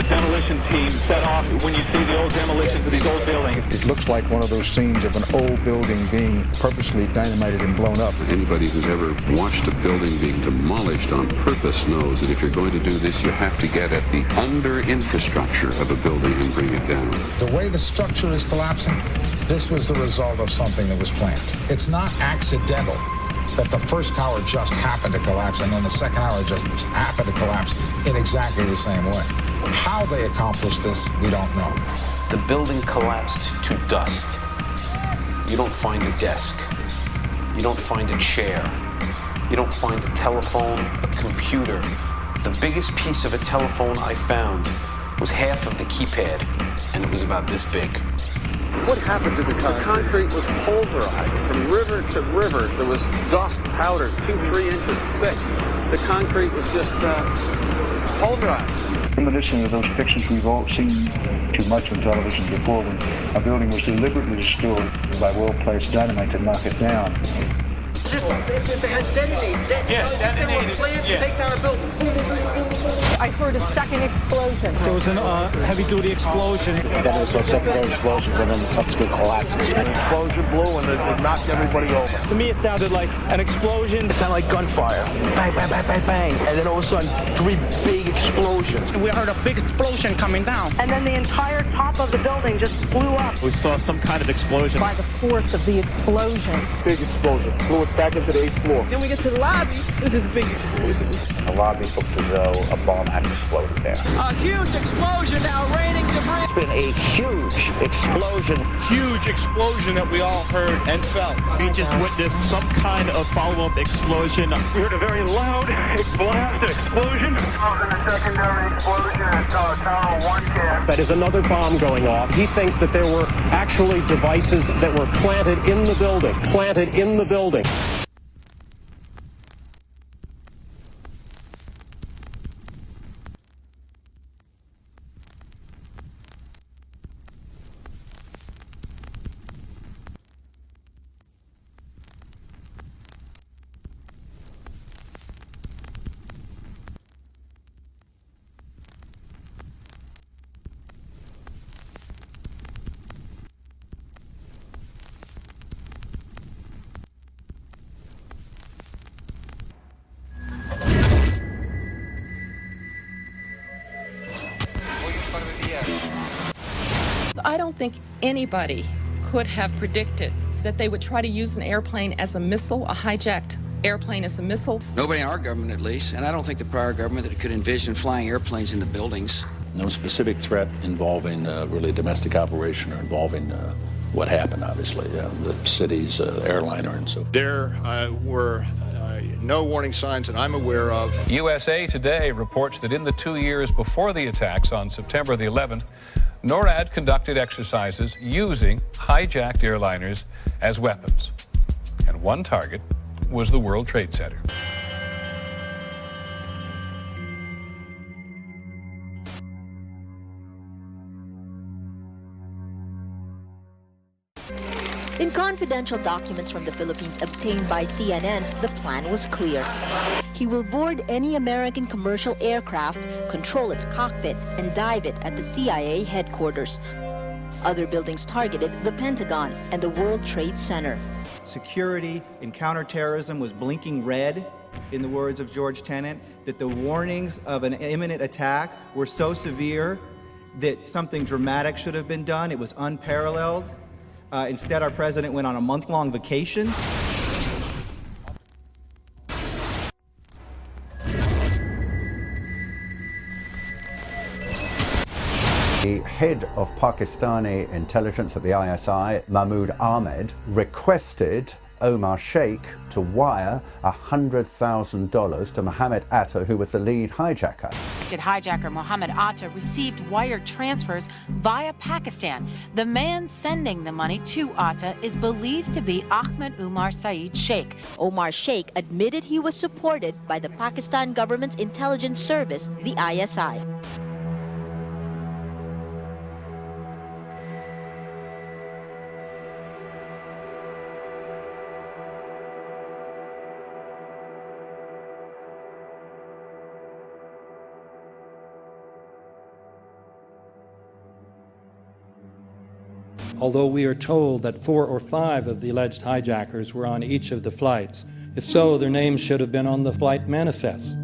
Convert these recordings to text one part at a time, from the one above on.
demolition team set off when you see the old demolitions of these old buildings? It looks like one of those scenes of an old building being purposely dynamited and blown up. Anybody who's ever watched a building being demolished on purpose knows that if you're going to do this, you have to get at the under-infrastructure of a building and bring it down. The way the structure is collapsing, this was the result of something that was planned. It's not accidental that the first tower just happened to collapse and then the second tower just happened to collapse in exactly the same way. How they accomplished this, we don't know. The building collapsed to dust. You don't find a desk. You don't find a chair. You don't find a telephone, a computer. The biggest piece of a telephone I found was half of the keypad, and it was about this big. What happened to the concrete? The concrete was pulverized from river to river. There was dust powder 2-3 inches thick. The concrete was just pulverized. Reminiscent of those pictures we've all seen too much on television before, when a building was deliberately destroyed by well-placed dynamite to knock it down. If they had detonated, if they were planned to take down a building. Boom, boom, boom, boom, boom. I heard a second explosion. There was a heavy-duty explosion. Then there was those secondary explosions and then the subsequent collapses. An explosion blew and it knocked everybody over. To me, it sounded like an explosion. It sounded like gunfire. Bang, bang, bang, bang, bang. And then all of a sudden, 3 big explosions. We heard a big explosion coming down. And then the entire top of the building just blew up. We saw some kind of explosion. By the force of the explosions. Big explosion. Blew it back into the 8th floor. Then we get to the lobby. This is a big explosion. The lobby looked as though a bomb had exploded there. A huge explosion now raining debris. It's been a huge explosion. Huge explosion that we all heard and felt. We just witnessed some kind of follow-up explosion. We heard a very loud blast, an explosion. A secondary explosion at Tower 1 camp. That is another bomb going off. He thinks that there were actually devices that were planted in the building. Planted in the building. I don't think anybody could have predicted that they would try to use an airplane as a missile, a hijacked airplane as a missile. Nobody in our government, at least, and I don't think the prior government that could envision flying airplanes into buildings. No specific threat involving really domestic operation or involving what happened, obviously, the city's airliner and so. There were no warning signs that I'm aware of. USA Today reports that in the 2 years before the attacks on September the 11th, NORAD conducted exercises using hijacked airliners as weapons. And one target was the World Trade Center. In confidential documents from the Philippines obtained by CNN, the plan was clear. He will board any American commercial aircraft, control its cockpit, and dive it at the CIA headquarters. Other buildings targeted the Pentagon and the World Trade Center. Security and counterterrorism was blinking red, in the words of George Tenet, that the warnings of an imminent attack were so severe that something dramatic should have been done. It was unparalleled. Instead, our president went on a month-long vacation. The head of Pakistani intelligence at the ISI, Mahmoud Ahmed, requested Omar Sheikh to wire $100,000 to Mohammed Atta, who was the lead hijacker. Hijacker Mohammed Atta received wire transfers via Pakistan. The man sending the money to Atta is believed to be Ahmed Umar Saeed Sheikh. Omar Sheikh admitted he was supported by the Pakistan government's intelligence service, the ISI. although we are told that 4 or 5 of the alleged hijackers were on each of the flights. If so, their names should have been on the flight manifests.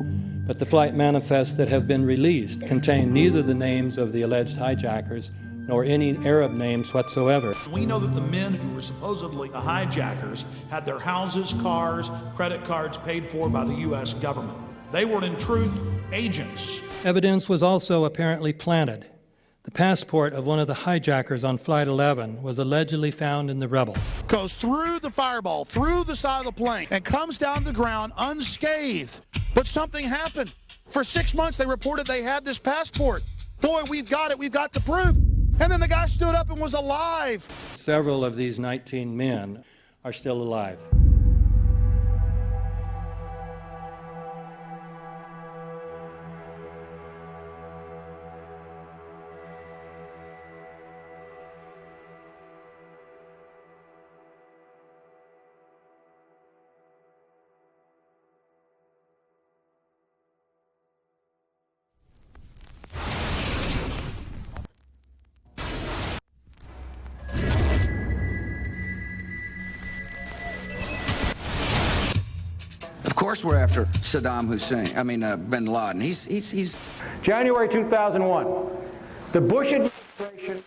But the flight manifests that have been released contain neither the names of the alleged hijackers nor any Arab names whatsoever. We know that the men who were supposedly the hijackers had their houses, cars, credit cards paid for by the U.S. government. They were, in truth, agents. Evidence was also apparently planted. The passport of one of the hijackers on Flight 11 was allegedly found in the rubble. Goes through the fireball, through the side of the plane, and comes down the ground unscathed. But something happened. For 6 months, they reported they had this passport. Boy, we've got it. We've got the proof. And then the guy stood up and was alive. Several of these 19 men are still alive. Of course we're after Saddam Hussein, bin Laden. He's January 2001, the Bush administration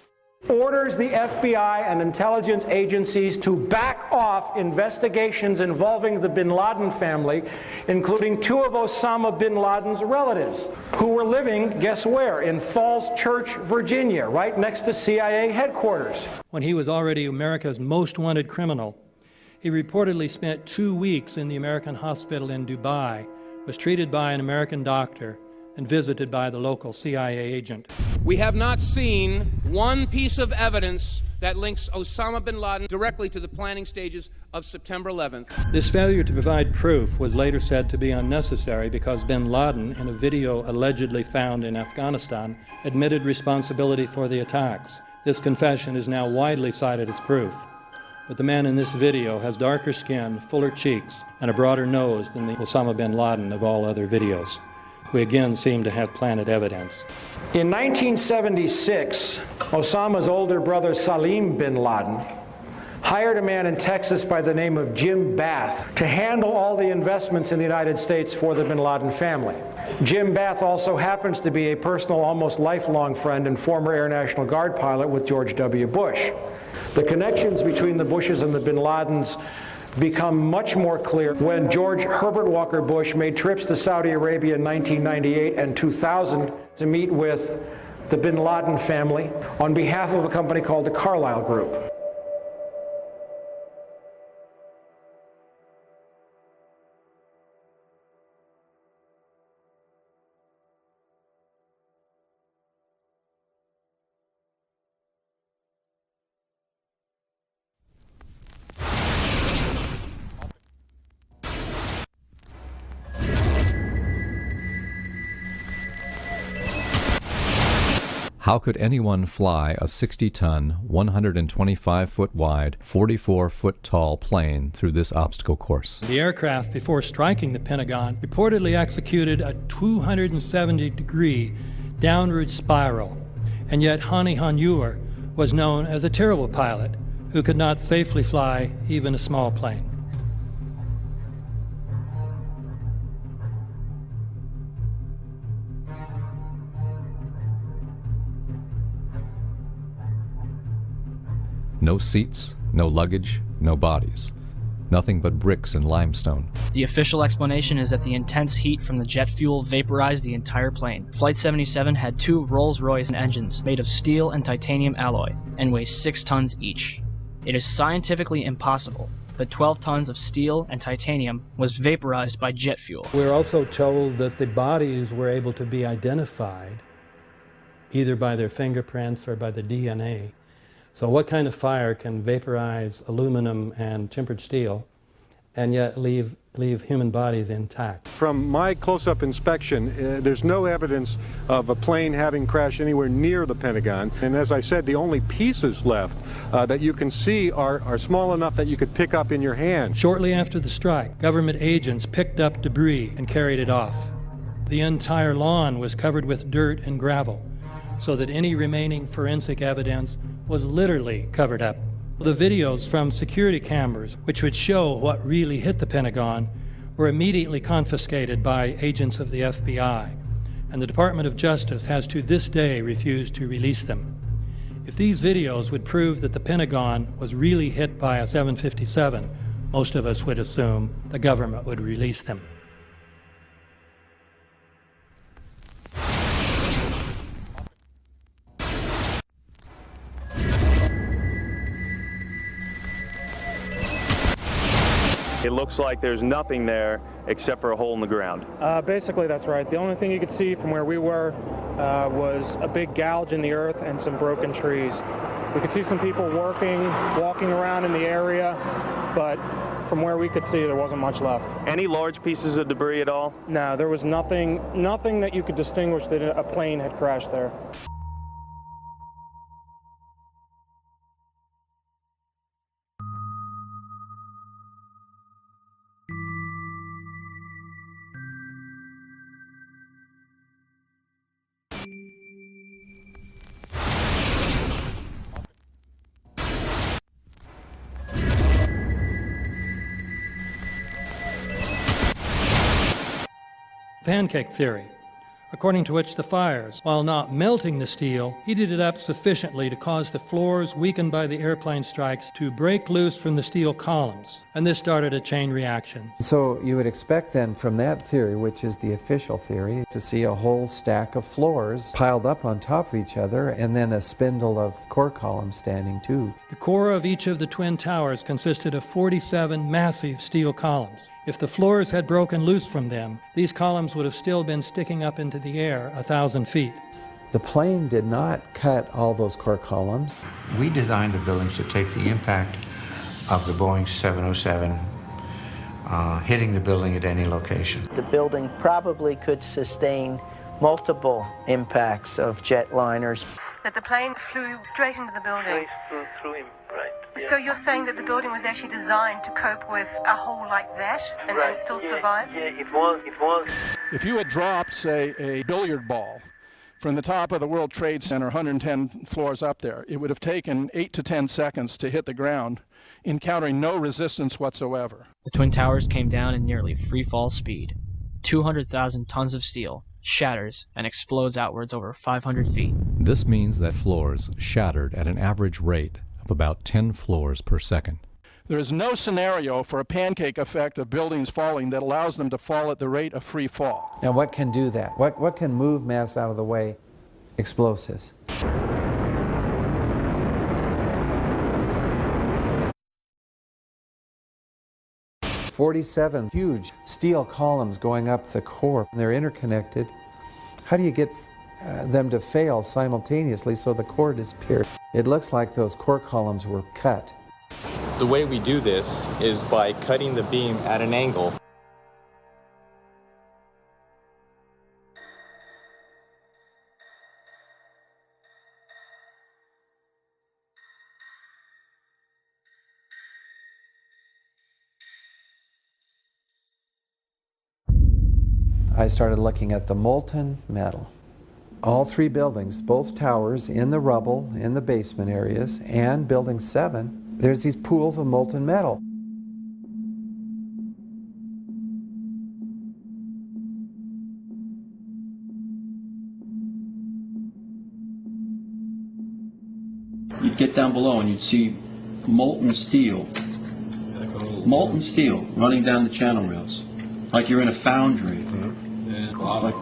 orders the FBI and intelligence agencies to back off investigations involving the bin Laden family, including 2 of Osama bin Laden's relatives, who were living, guess where, in Falls Church, Virginia, right next to CIA headquarters. When he was already America's most wanted criminal, he reportedly spent 2 weeks in the American hospital in Dubai, was treated by an American doctor, and visited by the local CIA agent. We have not seen one piece of evidence that links Osama bin Laden directly to the planning stages of September 11th. This failure to provide proof was later said to be unnecessary because bin Laden, in a video allegedly found in Afghanistan, admitted responsibility for the attacks. This confession is now widely cited as proof. But the man in this video has darker skin, fuller cheeks, and a broader nose than the Osama bin Laden of all other videos. We again seem to have planted evidence. In 1976, Osama's older brother Salim bin Laden hired a man in Texas by the name of Jim Bath to handle all the investments in the United States for the bin Laden family. Jim Bath also happens to be a personal, almost lifelong friend and former Air National Guard pilot with George W. Bush. The connections between the Bushes and the bin Ladens become much more clear when George Herbert Walker Bush made trips to Saudi Arabia in 1998 and 2000 to meet with the bin Laden family on behalf of a company called the Carlyle Group. How could anyone fly a 60-ton, 125-foot wide, 44-foot tall plane through this obstacle course? The aircraft, before striking the Pentagon, reportedly executed a 270-degree downward spiral, and yet Hani Hanjour was known as a terrible pilot who could not safely fly even a small plane. No seats, no luggage, no bodies. Nothing but bricks and limestone. The official explanation is that the intense heat from the jet fuel vaporized the entire plane. Flight 77 had 2 Rolls-Royce engines made of steel and titanium alloy and weigh 6 tons each. It is scientifically impossible, but 12 tons of steel and titanium was vaporized by jet fuel. We're also told that the bodies were able to be identified either by their fingerprints or by the DNA. So what kind of fire can vaporize aluminum and tempered steel and yet leave human bodies intact? From my close-up inspection, there's no evidence of a plane having crashed anywhere near the Pentagon. And as I said, the only pieces left that you can see are small enough that you could pick up in your hand. Shortly after the strike, government agents picked up debris and carried it off. The entire lawn was covered with dirt and gravel, so that any remaining forensic evidence was literally covered up. The videos from security cameras, which would show what really hit the Pentagon, were immediately confiscated by agents of the FBI, and the Department of Justice has to this day refused to release them. If these videos would prove that the Pentagon was really hit by a 757, most of us would assume the government would release them. It looks like there's nothing there except for a hole in the ground. Basically, that's right. The only thing you could see from where we were was a big gouge in the earth and some broken trees. We could see some people walking around in the area, but from where we could see, there wasn't much left. Any large pieces of debris at all? No, there was nothing that you could distinguish that a plane had crashed there. Pancake theory, according to which the fires, while not melting the steel, heated it up sufficiently to cause the floors weakened by the airplane strikes to break loose from the steel columns, and this started a chain reaction. So you would expect then from that theory, which is the official theory, to see a whole stack of floors piled up on top of each other and then a spindle of core columns standing too. The core of each of the twin towers consisted of 47 massive steel columns. If the floors had broken loose from them, these columns would have still been sticking up into the air 1,000 feet. The plane did not cut all those core columns. We designed the buildings to take the impact of the Boeing 707 hitting the building at any location. The building probably could sustain multiple impacts of jetliners. That the plane flew straight into the building. Through him, right. Yeah. So you're saying that the building was actually designed to cope with a hole like that and still survive? Yeah, it was. If you had dropped, say, a billiard ball from the top of the World Trade Center, 110 floors up there, it would have taken 8 to 10 seconds to hit the ground, encountering no resistance whatsoever. The Twin Towers came down in nearly free-fall speed. 200,000 tons of steel shatters and explodes outwards over 500 feet. This means that floors shattered at an average rate of about 10 floors per second. There is no scenario for a pancake effect of buildings falling that allows them to fall at the rate of free fall. Now what can do that? What can move mass out of the way? Explosives. "47 huge steel columns going up the core. They're interconnected. How do you get them to fail simultaneously so the core disappears? It looks like those core columns were cut. The way we do this is by cutting the beam at an angle. I started looking at the molten metal. All three buildings, both towers in the rubble, in the basement areas, and Building 7, there's these pools of molten metal. You'd get down below and you'd see molten steel running down the channel rails, like you're in a foundry. Like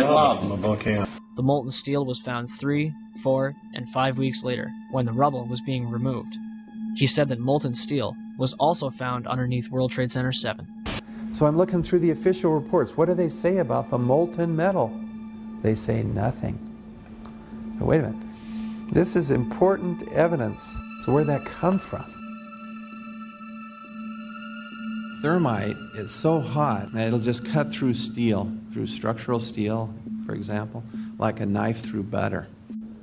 lava. The molten steel was found 3, 4, and 5 weeks later, when the rubble was being removed. He said that molten steel was also found underneath World Trade Center 7. So I'm looking through the official reports. What do they say about the molten metal? They say nothing. But wait a minute. This is important evidence. So where'd that come from? Thermite is so hot that it'll just cut through steel, through structural steel, for example, like a knife through butter.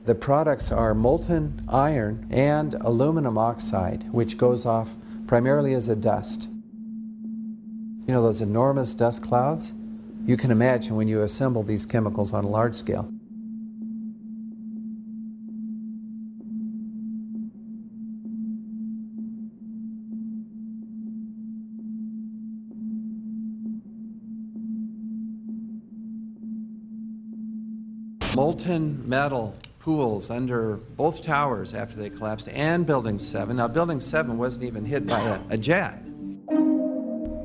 The products are molten iron and aluminum oxide, which goes off primarily as a dust. You know those enormous dust clouds? You can imagine when you assemble these chemicals on a large scale. Molten metal pools under both towers after they collapsed, and Building 7. Now, Building 7 wasn't even hit by a jet.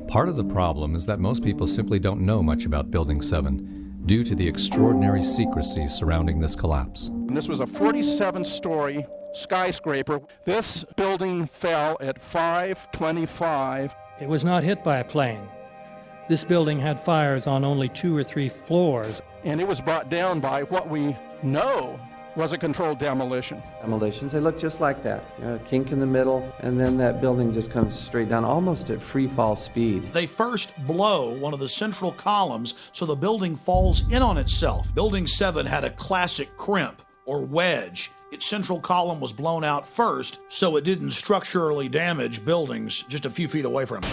Part of the problem is that most people simply don't know much about Building 7 due to the extraordinary secrecy surrounding this collapse. And this was a 47-story skyscraper. This building fell at 5:25. It was not hit by a plane. This building had fires on only 2 or 3 floors. And it was brought down by what we know was a controlled demolition. Demolitions, they look just like that. You know, a kink in the middle, and then that building just comes straight down, almost at free fall speed. They first blow one of the central columns so the building falls in on itself. Building 7 had a classic crimp or wedge. Its central column was blown out first, so it didn't structurally damage buildings just a few feet away from it.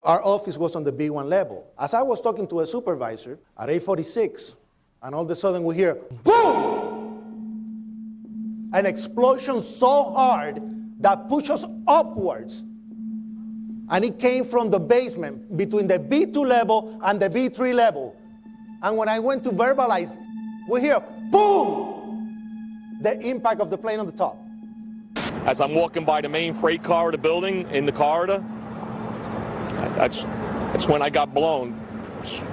Our office was on the B1 level. As I was talking to a supervisor at 8:46, and all of a sudden we hear, boom! An explosion so hard that pushed us upwards. And it came from the basement between the B2 level and the B3 level. And when I went to verbalize, we hear, boom! The impact of the plane on the top. As I'm walking by the main freight corridor building in the corridor, that's when I got blown.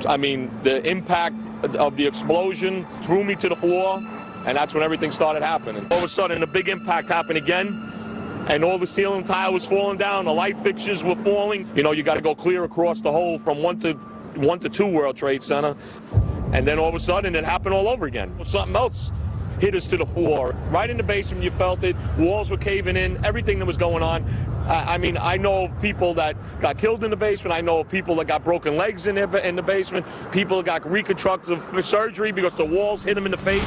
I mean, the impact of the explosion threw me to the floor, and that's when everything started happening. All of a sudden, a big impact happened again, and all the ceiling tile was falling down, the light fixtures were falling. You know, you got to go clear across the whole from 1 to 2 World Trade Center, and then all of a sudden, it happened all over again. Something else hit us to the floor. Right in the basement, you felt it. Walls were caving in, everything that was going on. I mean, I know of people that got killed in the basement. I know of people that got broken legs in the basement. People that got reconstructive surgery because the walls hit them in the face.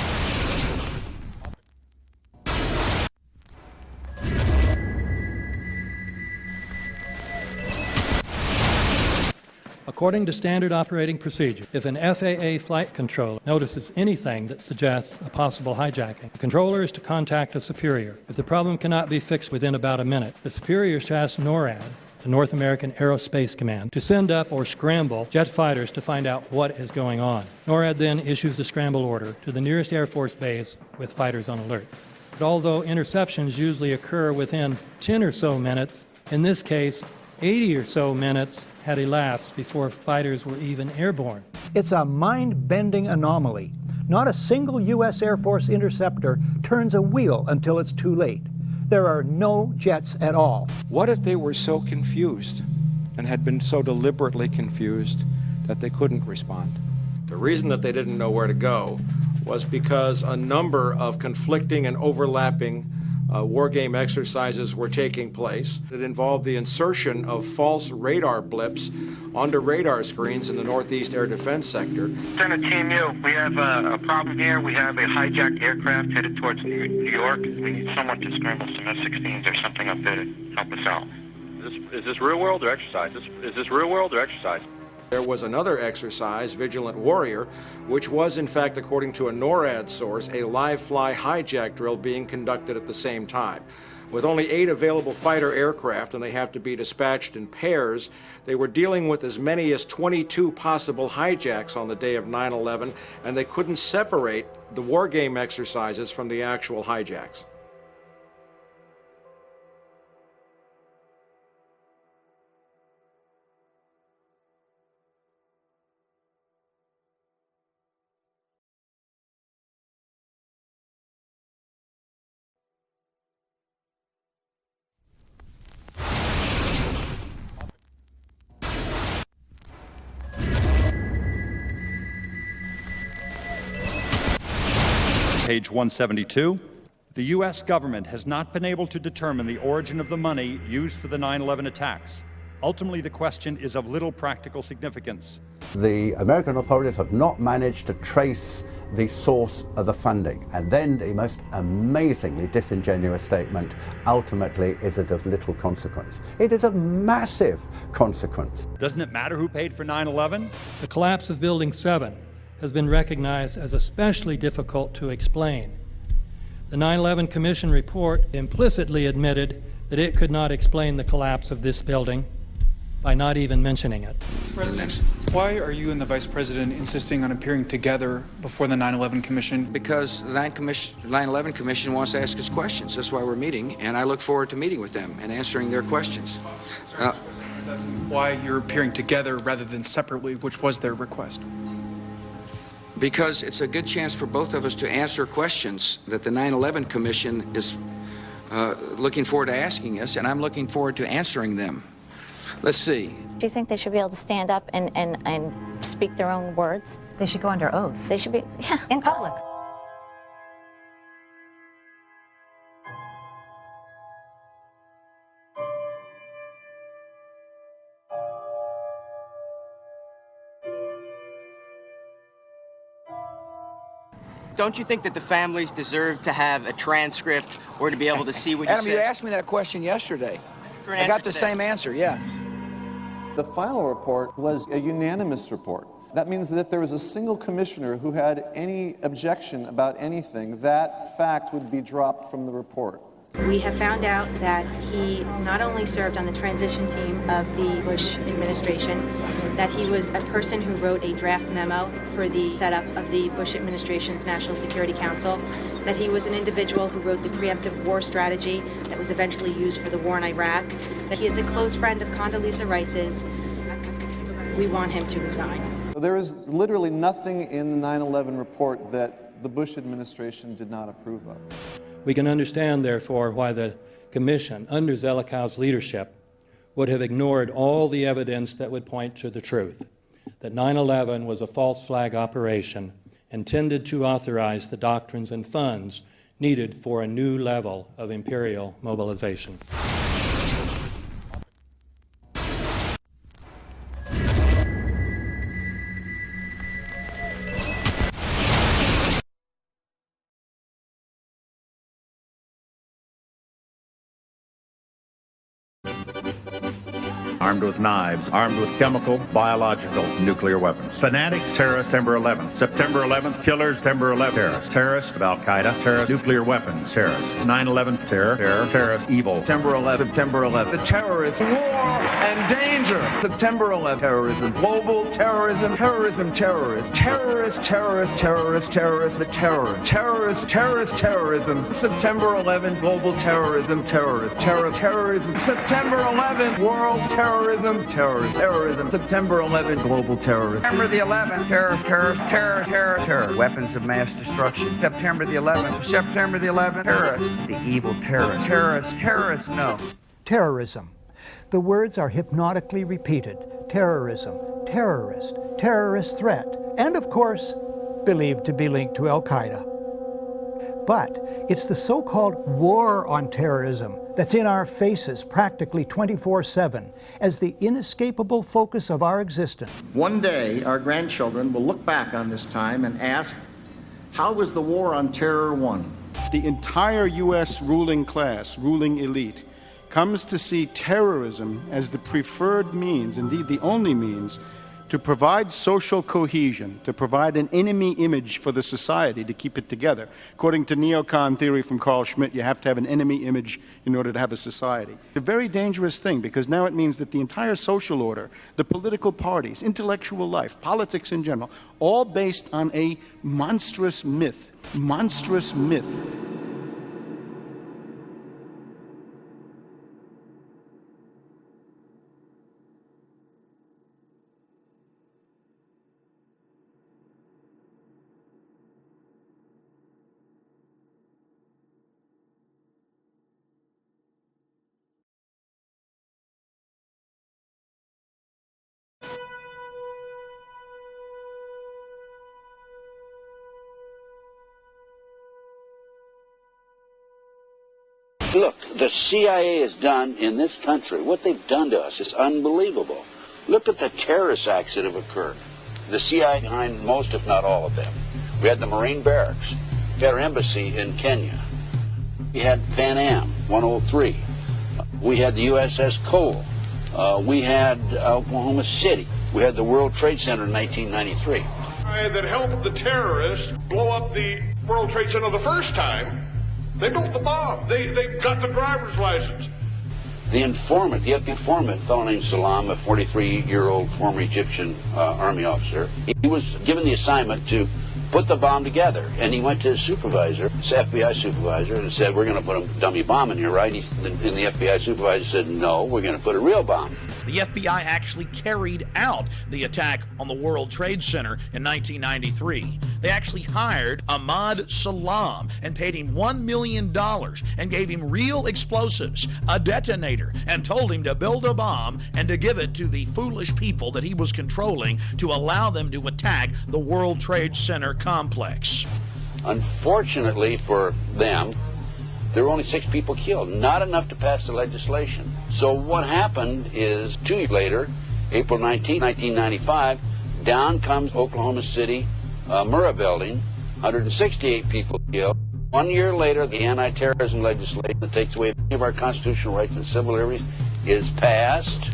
According to standard operating procedure, if an FAA flight controller notices anything that suggests a possible hijacking, the controller is to contact a superior. If the problem cannot be fixed within about a minute, the superior is to ask NORAD, the North American Aerospace Command, to send up or scramble jet fighters to find out what is going on. NORAD then issues the scramble order to the nearest Air Force base with fighters on alert. But although interceptions usually occur within 10 or so minutes, in this case, 80 or so minutes had elapsed before fighters were even airborne. It's a mind-bending anomaly. Not a single U.S. Air Force interceptor turns a wheel until it's too late. There are no jets at all. What if they were so confused and had been so deliberately confused that they couldn't respond? The reason that they didn't know where to go was because a number of conflicting and overlapping war game exercises were taking place. It involved the insertion of false radar blips onto radar screens in the Northeast Air Defense Sector. Center Team U, we have a problem here. We have a hijacked aircraft headed towards New York. We need someone to scramble some F-16s or something up there to help us out. Is this real world or exercise? Is this real world or exercise? There was another exercise, Vigilant Warrior, which was, in fact, according to a NORAD source, a live-fly hijack drill being conducted at the same time. With only 8 available fighter aircraft, and they have to be dispatched in pairs, they were dealing with as many as 22 possible hijacks on the day of 9/11, and they couldn't separate the war game exercises from the actual hijacks. Page 172. The U.S. government has not been able to determine the origin of the money used for the 9/11 attacks. Ultimately, the question is of little practical significance. The American authorities have not managed to trace the source of the funding. And then the most amazingly disingenuous statement, ultimately is it of little consequence. It is of massive consequence. Doesn't it matter who paid for 9/11? The collapse of Building 7 has been recognized as especially difficult to explain. The 9/11 Commission report implicitly admitted that it could not explain the collapse of this building by not even mentioning it. President, why are you and the Vice President insisting on appearing together before the 9/11 Commission? Because the 9/11 Commission wants to ask us questions. That's why we're meeting, and I look forward to meeting with them and answering their questions. Why you're appearing together rather than separately, which was their request? Because it's a good chance for both of us to answer questions that the 9/11 Commission is looking forward to asking us, and I'm looking forward to answering them. Let's see. Do you think they should be able to stand up and speak their own words? They should go under oath. They should be, yeah. In public. Don't you think that the families deserve to have a transcript or to be able to see what you Adam, said? you asked me that question yesterday. For an I got answer the today. same answer, yeah. The final report was a unanimous report. That means that if there was a single commissioner who had any objection about anything, that fact would be dropped from the report. We have found out that he not only served on the transition team of the Bush administration, that he was a person who wrote a draft memo for the setup of the Bush administration's National Security Council, that he was an individual who wrote the preemptive war strategy that was eventually used for the war in Iraq, that he is a close friend of Condoleezza Rice's. We want him to resign. There is literally nothing in the 9/11 report that the Bush administration did not approve of. We can understand, therefore, why the Commission, under Zelikow's leadership, would have ignored all the evidence that would point to the truth, that 9/11 was a false flag operation intended to authorize the doctrines and funds needed for a new level of imperial mobilization. Armed with knives, armed with chemical, biological, nuclear weapons. Fanatics, terrorists, September 11th. September 11th, killers, September 11th, terrorists. Terrorists of Al-Qaeda, terrorists, nuclear weapons, terrorists. 9/11, terror, terrorist, evil. September 11th, September 11th. The terrorists, war and danger. September 11th, terrorism, global terrorism, terrorism, terrorists. Terrorists, terrorists, terrorists, terrorists, the terror. Terrorists, terrorists, terrorism. September 11th, global terrorism, terrorists. Terrorism. September 11th, world terrorism, terrorism. September 11th, global terrorism. September the 11th, terror. Weapons of mass destruction. September the 11th, terrorists. The evil terrorists, no. Terrorism. The words are hypnotically repeated. Terrorism, terrorist, terrorist threat, and of course, believed to be linked to Al-Qaeda. But it's the so-called war on terrorism that's in our faces practically 24/7 as the inescapable focus of our existence. One day, our grandchildren will look back on this time and ask, how was the war on terror won? The entire U.S. ruling class, ruling elite, comes to see terrorism as the preferred means, indeed the only means, to provide social cohesion, to provide an enemy image for the society to keep it together. According to neocon theory from Carl Schmitt, you have to have an enemy image in order to have a society. It's a very dangerous thing because now it means that the entire social order, the political parties, intellectual life, politics in general, all based on a monstrous myth. Monstrous myth. Look, the CIA has done in this country, what they've done to us is unbelievable. Look at the terrorist acts that have occurred. The CIA behind most, if not all of them. We had the Marine Barracks. We had our embassy in Kenya. We had Pan Am 103. We had the USS Cole. We had Oklahoma City. We had the World Trade Center in 1993. That helped the terrorists blow up the World Trade Center the first time, they built the bomb. They got the driver's license. The informant, the FBI informant, a fellow named Salam, a 43-year-old former Egyptian army officer, he was given the assignment to put the bomb together. And he went to his supervisor, his FBI supervisor, and said, we're going to put a dummy bomb in here, right? And the FBI supervisor said, no, we're going to put a real bomb. The FBI actually carried out the attack on the World Trade Center in 1993. They actually hired Ahmad Salam and paid him $1 million and gave him real explosives, a detonator, and told him to build a bomb and to give it to the foolish people that he was controlling to allow them to attack the World Trade Center complex. Unfortunately for them, there were only 6 people killed, not enough to pass the legislation. So what happened is 2 years later, April 19, 1995, down comes Oklahoma City Murrah building, 168 people killed. 1 year later, the anti-terrorism legislation that takes away many of our constitutional rights and civil liberties is passed.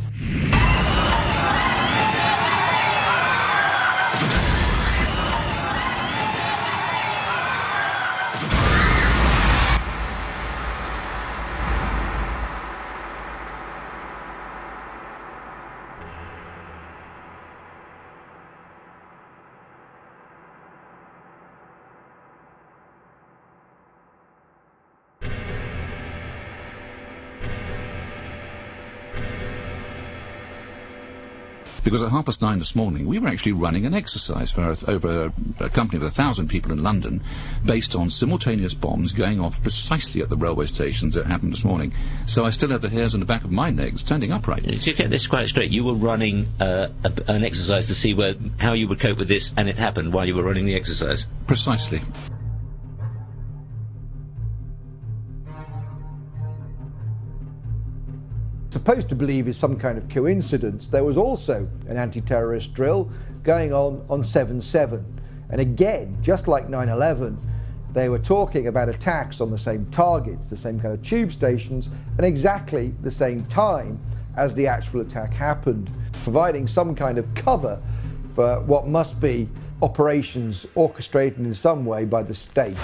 Because at 9:30 this morning, we were actually running an exercise for over a company of 1,000 people in London, based on simultaneous bombs going off precisely at the railway stations that happened this morning. So I still have the hairs on the back of my neck standing upright. To get this quite straight, you were running an exercise to see how you would cope with this, and it happened while you were running the exercise? Precisely. Supposed to believe is some kind of coincidence, there was also an anti-terrorist drill going on 7/7. And again, just like 9/11, they were talking about attacks on the same targets, the same kind of tube stations, and exactly the same time as the actual attack happened, providing some kind of cover for what must be operations orchestrated in some way by the state.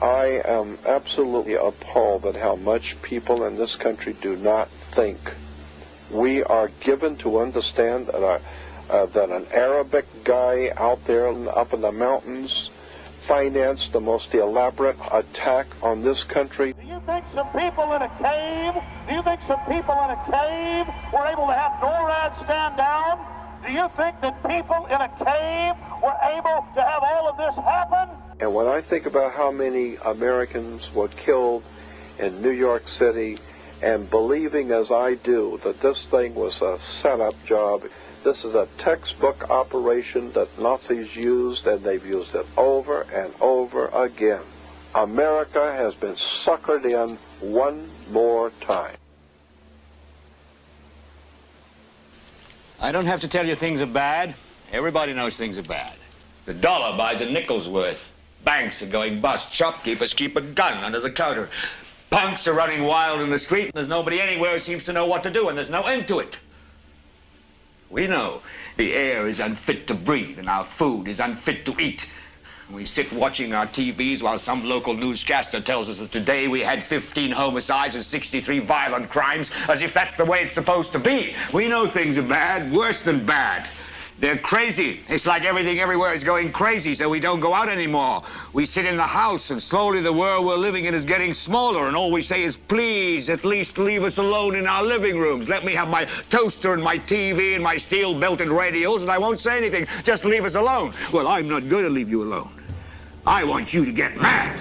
I am absolutely appalled at how much people in this country do not think. We are given to understand that an Arabic guy out there up in the mountains financed the most elaborate attack on this country. Do you think some people in a cave, were able to have NORAD stand down? Do you think that people in a cave were able to have all of this happen? And when I think about how many Americans were killed in New York City, and believing as I do that this thing was a setup job, this is a textbook operation that Nazis used, and they've used it over and over again. America has been suckered in one more time. I don't have to tell you things are bad. Everybody knows things are bad. The dollar buys a nickel's worth. Banks are going bust. Shopkeepers keep a gun under the counter. Punks are running wild in the street, and there's nobody anywhere who seems to know what to do, and there's no end to it. We know the air is unfit to breathe, and our food is unfit to eat. We sit watching our TVs while some local newscaster tells us that today we had 15 homicides and 63 violent crimes, as if that's the way it's supposed to be. We know things are bad, worse than bad. They're crazy. It's like everything everywhere is going crazy, so we don't go out anymore. We sit in the house, and slowly the world we're living in is getting smaller, and all we say is, please, at least leave us alone in our living rooms. Let me have my toaster and my TV and my steel-belted radios, and I won't say anything. Just leave us alone. Well, I'm not going to leave you alone. I want you to get mad.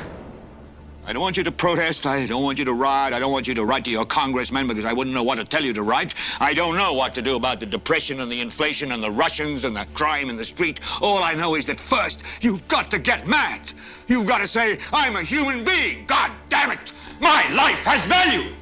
I don't want you to protest. I don't want you to riot. I don't want you to write to your congressman because I wouldn't know what to tell you to write. I don't know what to do about the depression and the inflation and the Russians and the crime in the street. All I know is that first, you've got to get mad. You've got to say, I'm a human being. God damn it. My life has value.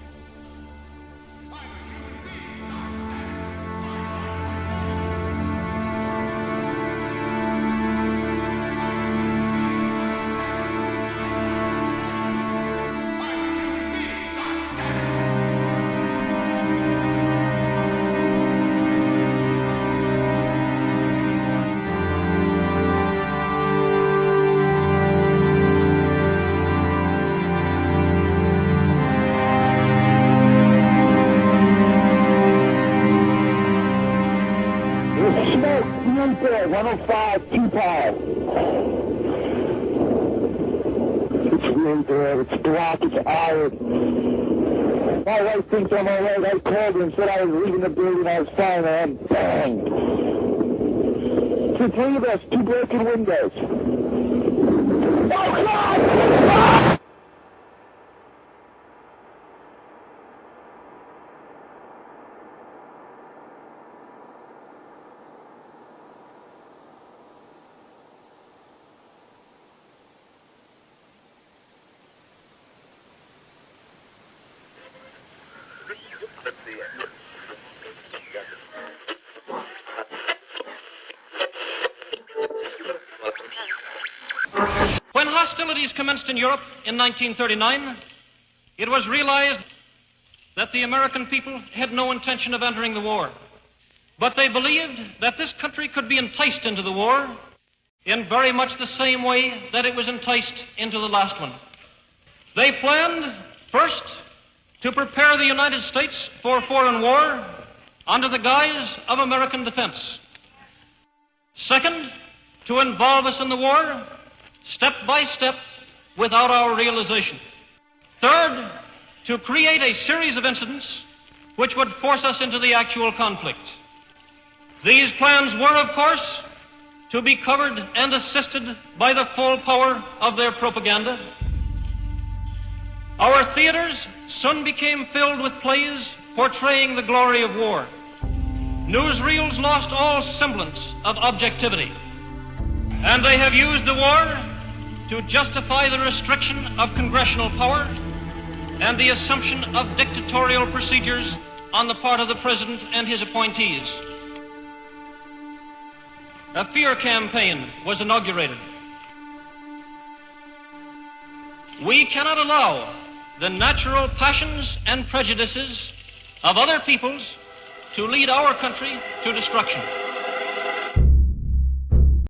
It's black, it's iron. My wife thinks I'm all right. I called her and said I was leaving the building. I was fine, and bang. It's three of us, 2 broken windows. Oh, God! Ah! When hostilities commenced in Europe in 1939, it was realized that the American people had no intention of entering the war. But they believed that this country could be enticed into the war in very much the same way that it was enticed into the last one. They planned, first, to prepare the United States for foreign war under the guise of American defense. Second, to involve us in the war step by step without our realization. Third, to create a series of incidents which would force us into the actual conflict. These plans were, of course, to be covered and assisted by the full power of their propaganda. Our theaters soon became filled with plays portraying the glory of war. Newsreels lost all semblance of objectivity, and they have used the war to justify the restriction of congressional power and the assumption of dictatorial procedures on the part of the President and his appointees. A fear campaign was inaugurated. We cannot allow the natural passions and prejudices of other peoples to lead our country to destruction.